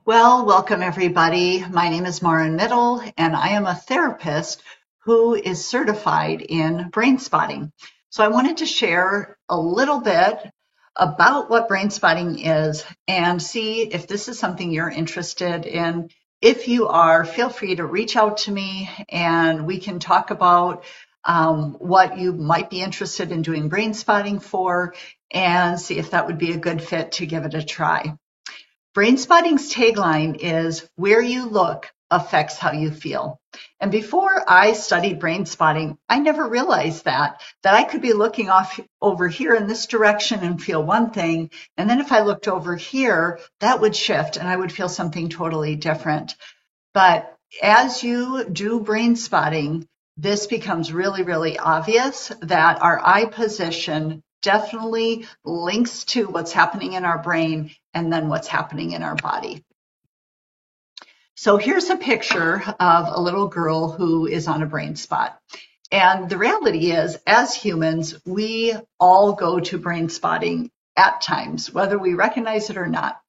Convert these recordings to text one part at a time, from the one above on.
Well, welcome everybody. My name is Maren Middle, and I am a therapist who is certified in brain spotting. So I wanted to share a little bit about what brain spotting is and see if this is something you're interested in. If you are, feel free to reach out to me and we can talk about what you might be interested in doing brain spotting for and see if that would be a good fit to give it a try. BrainSpotting's tagline is "Where you look affects how you feel." And before I studied brain spotting, I never realized that I could be looking off over here in this direction and feel one thing. And then if I looked over here, that would shift and I would feel something totally different. But as you do brain spotting, this becomes really, really obvious that our eye position definitely links to what's happening in our brain and then what's happening in our body. So here's a picture of a little girl who is on a brain spot. And the reality is, as humans, we all go to brain spotting at times, whether we recognize it or not.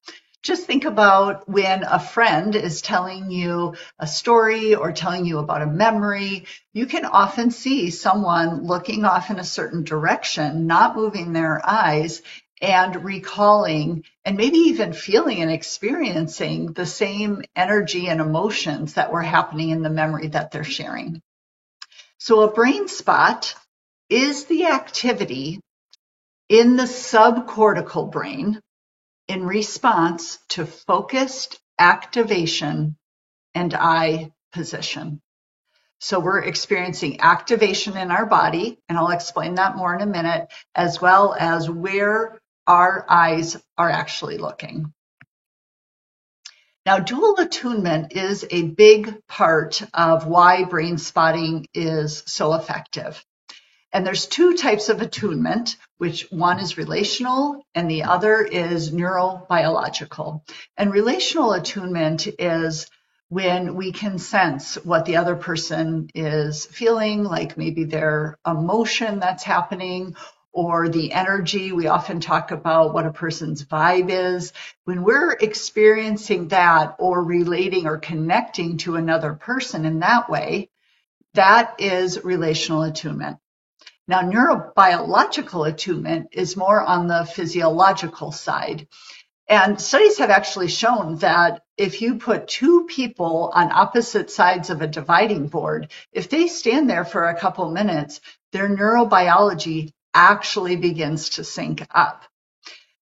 Just think about when a friend is telling you a story or telling you about a memory. You can often see someone looking off in a certain direction, not moving their eyes, and recalling and maybe even feeling and experiencing the same energy and emotions that were happening in the memory that they're sharing. So a brain spot is the activity in the subcortical brain in response to focused activation and eye position. So we're experiencing activation in our body, and I'll explain that more in a minute, as well as where our eyes are actually looking. Now, dual attunement is a big part of why brain spotting is so effective. And there's two types of attunement, which one is relational and the other is neurobiological. And relational attunement is when we can sense what the other person is feeling, like maybe their emotion that's happening or the energy. We often talk about what a person's vibe is. When we're experiencing that or relating or connecting to another person in that way, that is relational attunement. Now, neurobiological attunement is more on the physiological side. And studies have actually shown that if you put two people on opposite sides of a dividing board, if they stand there for a couple minutes, their neurobiology actually begins to sync up.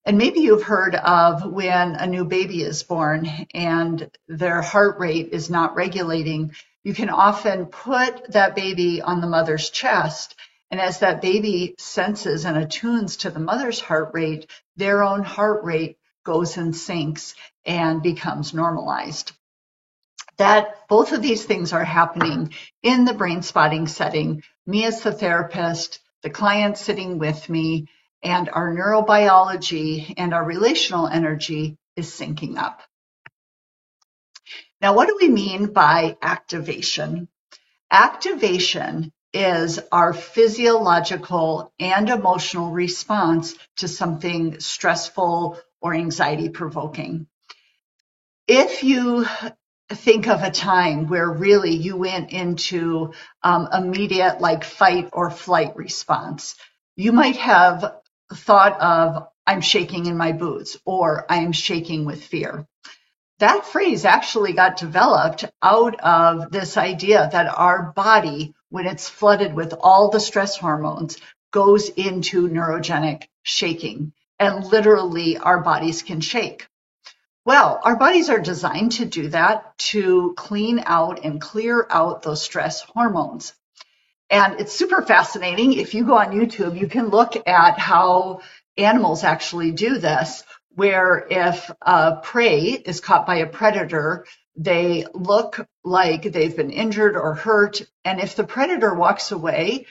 And maybe you've heard of when a new baby is born and their heart rate is not regulating. You can often put that baby on the mother's chest, and as that baby senses and attunes to the mother's heart rate, their own heart rate goes and syncs and becomes normalized. That both of these things are happening in the brain spotting setting. Me as the therapist, the client sitting with me, and our neurobiology and our relational energy is syncing up. Now, what do we mean by activation? Activation is our physiological and emotional response to something stressful or anxiety provoking. If you think of a time where really you went into immediate like fight or flight response, you might have thought of, I'm shaking in my boots, or I'm shaking with fear. That phrase actually got developed out of this idea that our body, when it's flooded with all the stress hormones, goes into neurogenic shaking, and literally our bodies can shake. Well, our bodies are designed to do that, to clean out and clear out those stress hormones. And it's super fascinating. If you go on YouTube, you can look at how animals actually do this, where if a prey is caught by a predator, they look like they've been injured or hurt. And if the predator walks away,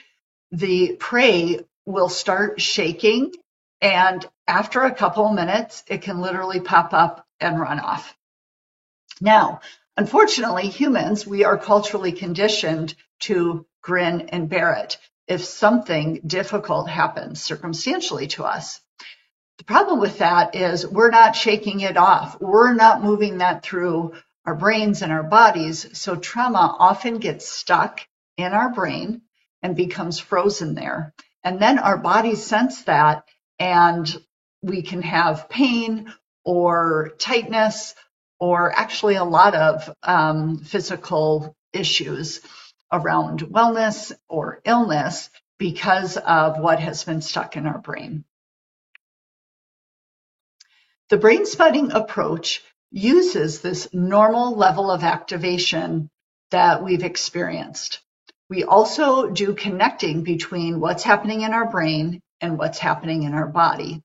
the prey will start shaking. And after a couple of minutes, it can literally pop up and run off. Now, unfortunately, humans, we are culturally conditioned to grin and bear it if something difficult happens circumstantially to us. The problem with that is we're not shaking it off. We're not moving that through our brains and our bodies. So trauma often gets stuck in our brain and becomes frozen there. And then our bodies sense that, and we can have pain or tightness or actually a lot of physical issues around wellness or illness because of what has been stuck in our brain. The brain spotting approach uses this normal level of activation that we've experienced. We also do connecting between what's happening in our brain and what's happening in our body.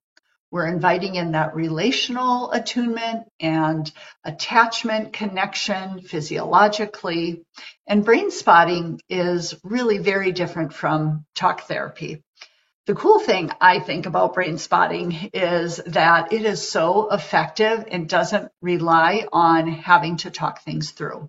We're inviting in that relational attunement and attachment connection physiologically. And brain spotting is really very different from talk therapy. The cool thing I think about brain spotting is that it is so effective and doesn't rely on having to talk things through.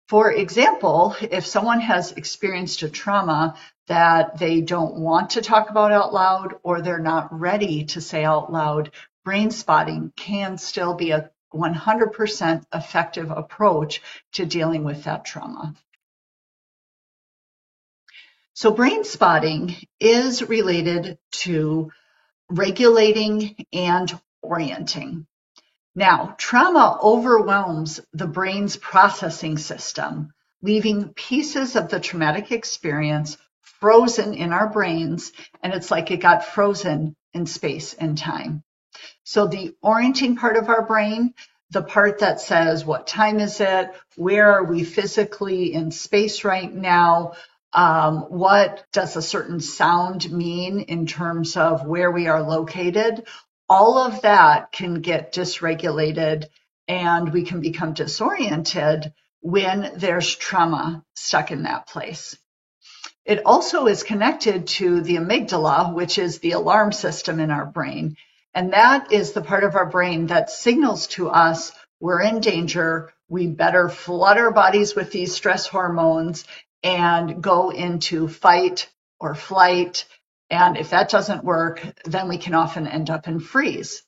For example, if someone has experienced a trauma that they don't want to talk about out loud or they're not ready to say out loud, brain spotting can still be a 100% effective approach to dealing with that trauma. So brain spotting is related to regulating and orienting. Now, trauma overwhelms the brain's processing system, leaving pieces of the traumatic experience frozen in our brains, and it's like it got frozen in space and time. So the orienting part of our brain, the part that says, what time is it? Where are we physically in space right now? What does a certain sound mean in terms of where we are located? All of that can get dysregulated and we can become disoriented when there's trauma stuck in that place. It also is connected to the amygdala, which is the alarm system in our brain. And that is the part of our brain that signals to us we're in danger. We better flood our bodies with these stress hormones and go into fight or flight. And if that doesn't work, then we can often end up in freeze.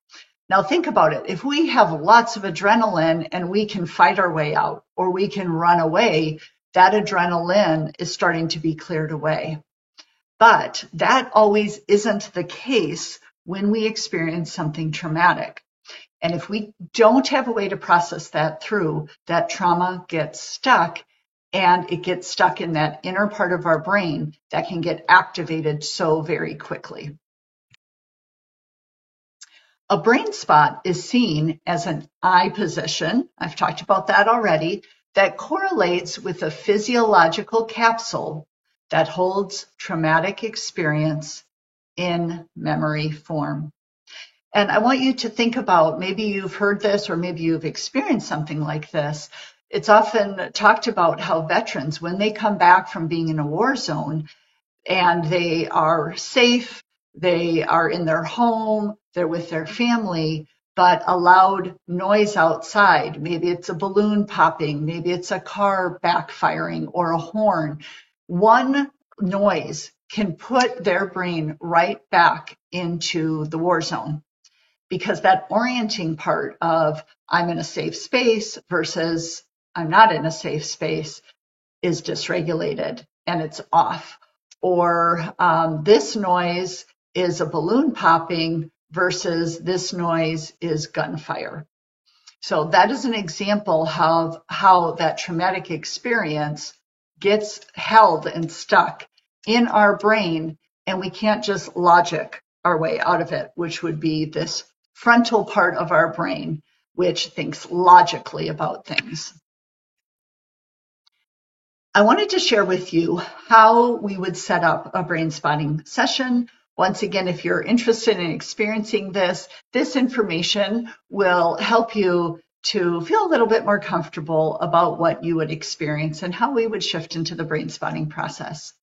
Now think about it. If we have lots of adrenaline and we can fight our way out or we can run away, that adrenaline is starting to be cleared away. But that always isn't the case when we experience something traumatic. And if we don't have a way to process that through, that trauma gets stuck and it gets stuck in that inner part of our brain that can get activated so very quickly. A brain spot is seen as an eye position, I've talked about that already, that correlates with a physiological capsule that holds traumatic experience in memory form. And I want you to think about, maybe you've heard this or maybe you've experienced something like this. It's often talked about how veterans, when they come back from being in a war zone and they are safe, they are in their home, they're with their family, but a loud noise outside, maybe it's a balloon popping, maybe it's a car backfiring or a horn, one noise can put their brain right back into the war zone. Because that orienting part of I'm in a safe space versus I'm not in a safe space is dysregulated and it's off. Or this noise is a balloon popping versus this noise is gunfire. So that is an example of how that traumatic experience gets held and stuck in our brain, and we can't just logic our way out of it, which would be this frontal part of our brain, which thinks logically about things. I wanted to share with you how we would set up a brain spotting session. Once again, if you're interested in experiencing this information will help you to feel a little bit more comfortable about what you would experience and how we would shift into the brain spotting process.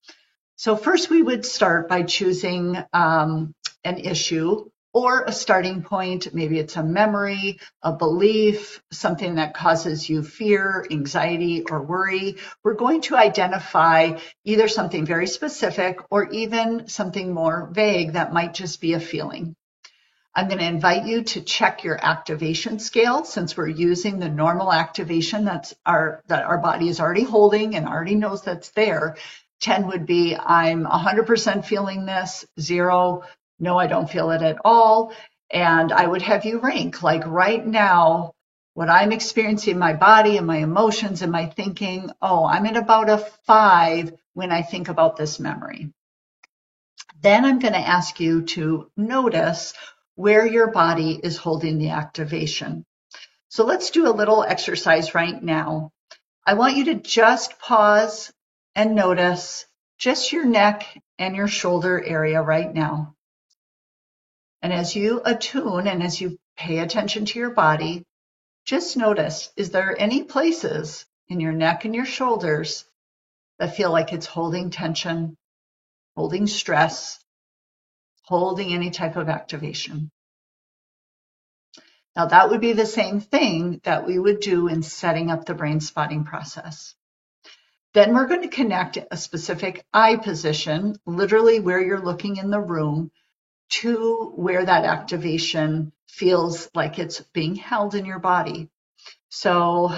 So first we would start by choosing an issue or a starting point. Maybe it's a memory, a belief, something that causes you fear, anxiety, or worry. We're going to identify either something very specific or even something more vague that might just be a feeling. I'm going to invite you to check your activation scale since we're using the normal activation that our body is already holding and already knows that's there. 10 would be I'm 100% feeling this, 0, no, I don't feel it at all. And I would have you rank like right now, what I'm experiencing in my body and my emotions and my thinking, oh, I'm at about a 5 when I think about this memory. Then I'm going to ask you to notice where your body is holding the activation. So let's do a little exercise right now. I want you to just pause and notice just your neck and your shoulder area right now. And as you attune and as you pay attention to your body, just notice, is there any places in your neck and your shoulders that feel like it's holding tension, holding stress, holding any type of activation? Now that would be the same thing that we would do in setting up the brain spotting process. Then we're going to connect a specific eye position, literally where you're looking in the room, to where that activation feels like it's being held in your body. So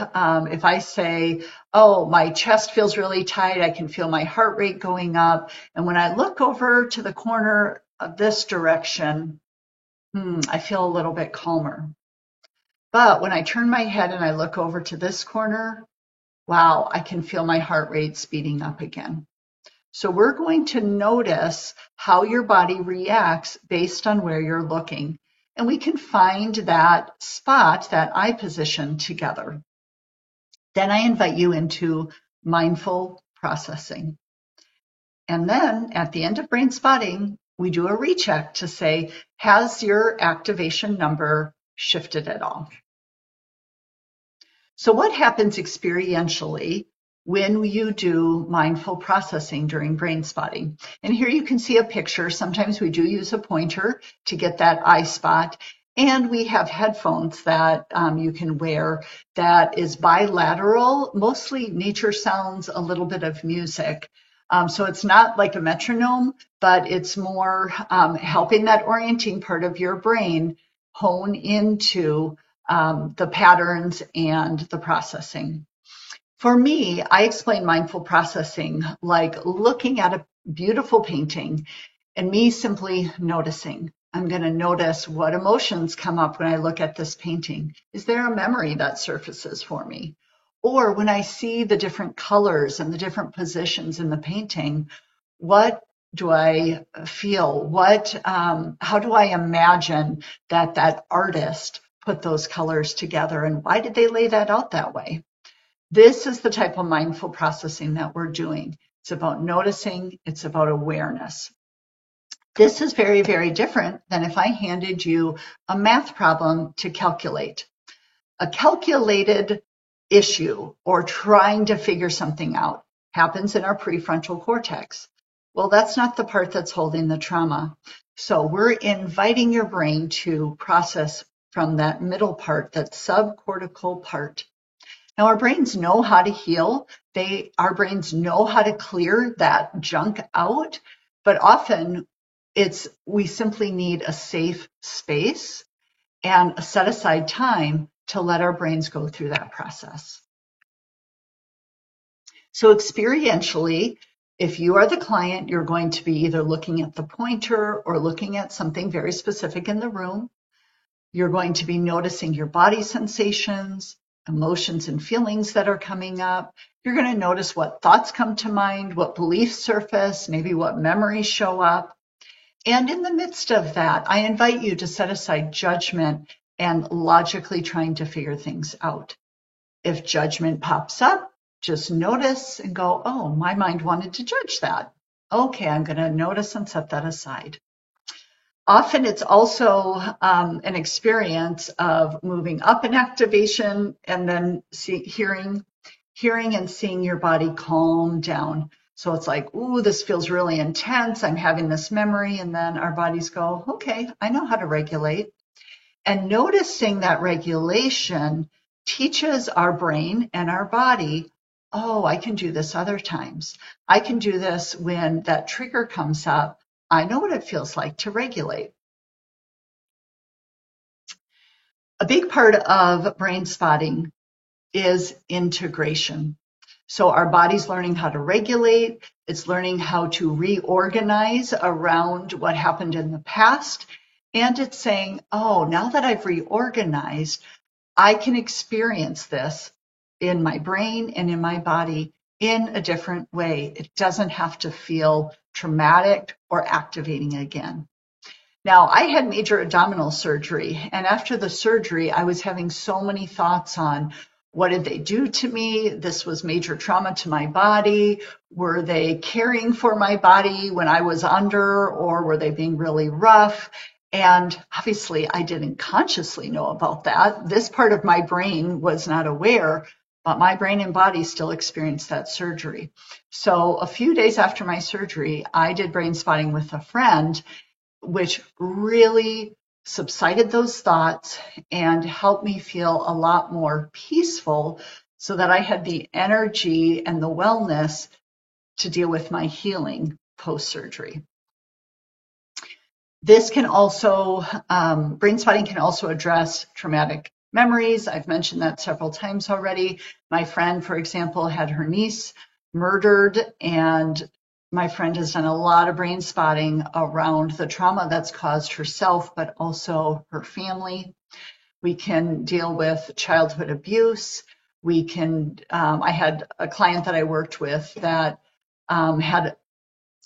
if I say, oh, my chest feels really tight, I can feel my heart rate going up. And when I look over to the corner of this direction, I feel a little bit calmer. But when I turn my head and I look over to this corner, wow, I can feel my heart rate speeding up again. So we're going to notice how your body reacts based on where you're looking. And we can find that spot, that eye position together. Then I invite you into mindful processing. And then at the end of brain spotting, we do a recheck to say, has your activation number shifted at all? So what happens experientially when you do mindful processing during brain spotting? And here you can see a picture. Sometimes we do use a pointer to get that eye spot. And we have headphones that you can wear that is bilateral, mostly nature sounds, a little bit of music. So it's not like a metronome, but it's more helping that orienting part of your brain hone into the patterns and the processing. For me, I explain mindful processing like looking at a beautiful painting and me simply noticing. I'm going to notice what emotions come up when I look at this painting. Is there a memory that surfaces for me? Or when I see the different colors and the different positions in the painting, what do I feel? How do I imagine that artist put those colors together, and why did they lay that out that way? This is the type of mindful processing that we're doing. It's about noticing, it's about awareness. This is very, very different than if I handed you a math problem to calculate. A calculated issue or trying to figure something out happens in our prefrontal cortex. Well, that's not the part that's holding the trauma. So we're inviting your brain to process from that middle part, that subcortical part. Now, our brains know how to heal. Our brains know how to clear that junk out, but often we simply need a safe space and a set aside time to let our brains go through that process. So experientially, if you are the client, you're going to be either looking at the pointer or looking at something very specific in the room. You're going to be noticing your body sensations, emotions and feelings that are coming up. You're going to notice what thoughts come to mind, what beliefs surface, maybe what memories show up. And in the midst of that, I invite you to set aside judgment and logically trying to figure things out. If judgment pops up, just notice and go, oh, my mind wanted to judge that. Okay, I'm going to notice and set that aside. Often it's also an experience of moving up in activation and then hearing and seeing your body calm down. So it's like, ooh, this feels really intense. I'm having this memory. And then our bodies go, okay, I know how to regulate. And noticing that regulation teaches our brain and our body, oh, I can do this other times. I can do this when that trigger comes up. I know what it feels like to regulate. A big part of brain spotting is integration. So our body's learning how to regulate, it's learning how to reorganize around what happened in the past, and it's saying, oh, now that I've reorganized, I can experience this in my brain and in my body in a different way. It doesn't have to feel traumatic or activating again. Now, I had major abdominal surgery, and after the surgery, I was having so many thoughts on what did they do to me? This was major trauma to my body. Were they caring for my body when I was under, or were they being really rough? And obviously, I didn't consciously know about that. This part of my brain was not aware, but my brain and body still experienced that surgery. So a few days after my surgery, I did brain spotting with a friend, which really subsided those thoughts and helped me feel a lot more peaceful so that I had the energy and the wellness to deal with my healing post-surgery. This can also, brain spotting can also address traumatic memories. I've mentioned that several times already. My friend, for example, had her niece murdered, and my friend has done a lot of brain spotting around the trauma that's caused herself, but also her family. We can deal with childhood abuse. We can, I had a client that I worked with that had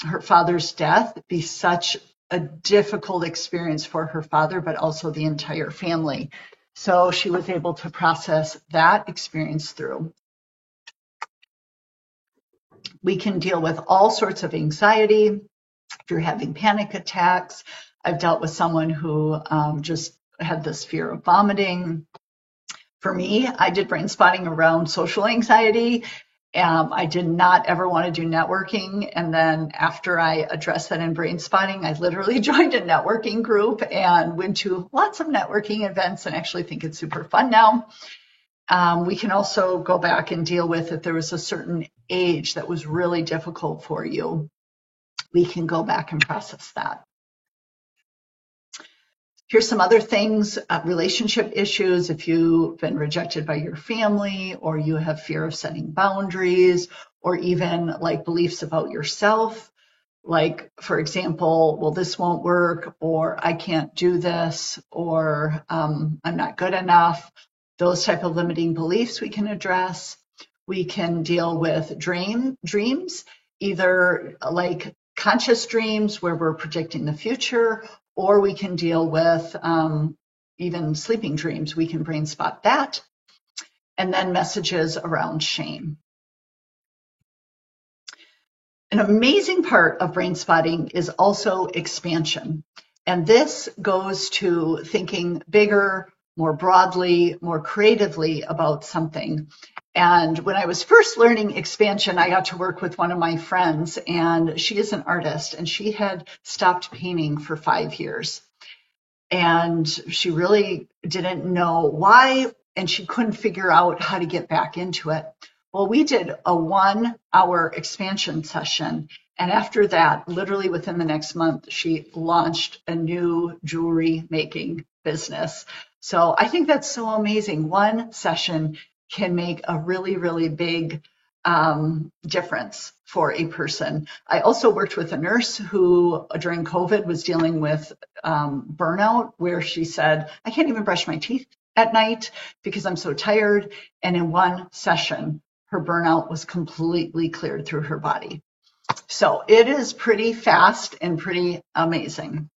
her father's death be such a difficult experience for her father, but also the entire family. So she was able to process that experience through. We can deal with all sorts of anxiety. If you're having panic attacks, I've dealt with someone who just had this fear of vomiting. For me, I did brain spotting around social anxiety. I did not ever want to do networking. And then after I addressed that in brain spotting, I literally joined a networking group and went to lots of networking events and actually think it's super fun now. We can also go back and deal with if there was a certain age that was really difficult for you. We can go back and process that. Here's some other things, relationship issues. If you've been rejected by your family, or you have fear of setting boundaries, or even like beliefs about yourself, like, for example, well, this won't work, or I can't do this, or I'm not good enough. Those type of limiting beliefs we can address. We can deal with dreams, either like conscious dreams where we're predicting the future, or we can deal with even sleeping dreams. We can brain spot that. And then messages around shame. An amazing part of brain spotting is also expansion. And this goes to thinking bigger, more broadly, more creatively about something. And when I was first learning expansion, I got to work with one of my friends, and she is an artist, and she had stopped painting for 5 years. And she really didn't know why, and she couldn't figure out how to get back into it. Well, we did a 1-hour expansion session, and after that, literally within the next month, she launched a new jewelry making business. So I think that's so amazing. One session can make a really, really big difference for a person. I also worked with a nurse who during COVID was dealing with burnout, where she said, I can't even brush my teeth at night because I'm so tired. And in one session, her burnout was completely cleared through her body. So it is pretty fast and pretty amazing.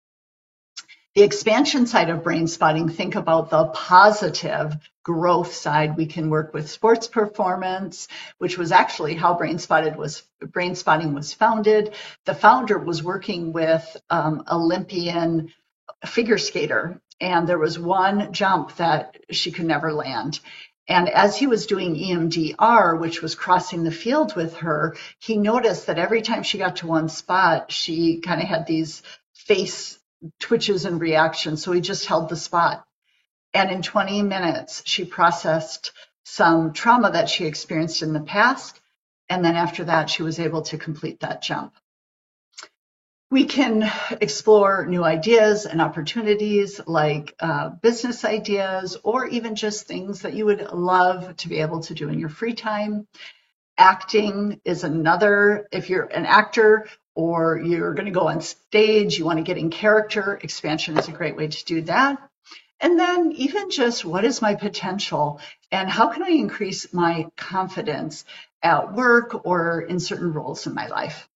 The expansion side of brain spotting, think about the positive growth side. We can work with sports performance, which was actually how brain spotting was founded. The founder was working with Olympian figure skater, and there was one jump that she could never land. And as he was doing EMDR, which was crossing the field with her, he noticed that every time she got to one spot, she kind of had these face twitches and reactions. So he just held the spot. And in 20 minutes, she processed some trauma that she experienced in the past. And then after that, she was able to complete that jump. We can explore new ideas and opportunities like business ideas or even just things that you would love to be able to do in your free time. Acting is another. If you're an actor or you're going to go on stage, you want to get in character, expansion is a great way to do that. And then even just what is my potential and how can I increase my confidence at work or in certain roles in my life?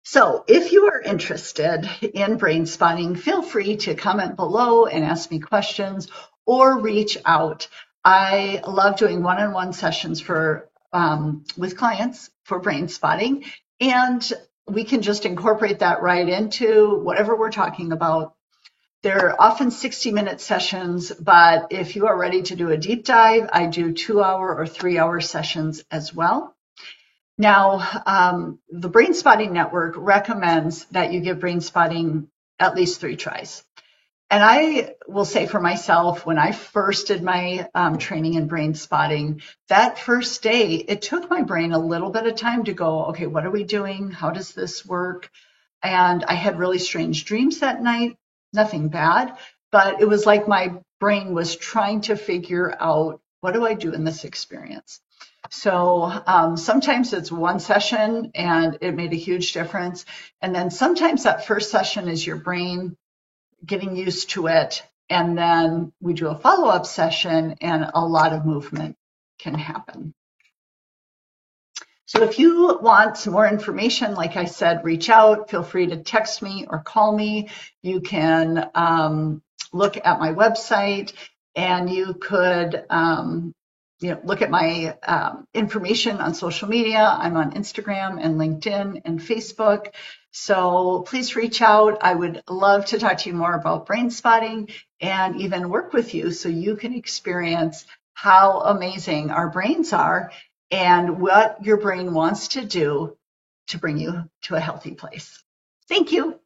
So if you are interested in brain spotting, feel free to comment below and ask me questions or reach out. I love doing one-on-one sessions with clients for brain spotting, and we can just incorporate that right into whatever we're talking about. They're often 60-minute sessions, but if you are ready to do a deep dive, I do 2-hour or 3-hour sessions as well. Now, the Brain Spotting Network recommends that you give brain spotting at least 3 tries. And I will say for myself, when I first did my training in brain spotting, that first day, it took my brain a little bit of time to go, okay, what are we doing? How does this work? And I had really strange dreams that night, nothing bad, but it was like my brain was trying to figure out, what do I do in this experience? So sometimes it's one session and it made a huge difference. And then sometimes that first session is your brain getting used to it. And then we do a follow-up session and a lot of movement can happen. So if you want some more information, like I said, reach out. Feel free to text me or call me. You can look at my website, and you could look at my information on social media. I'm on Instagram and LinkedIn and Facebook. So please reach out. I would love to talk to you more about brain spotting and even work with you so you can experience how amazing our brains are and what your brain wants to do to bring you to a healthy place. Thank you.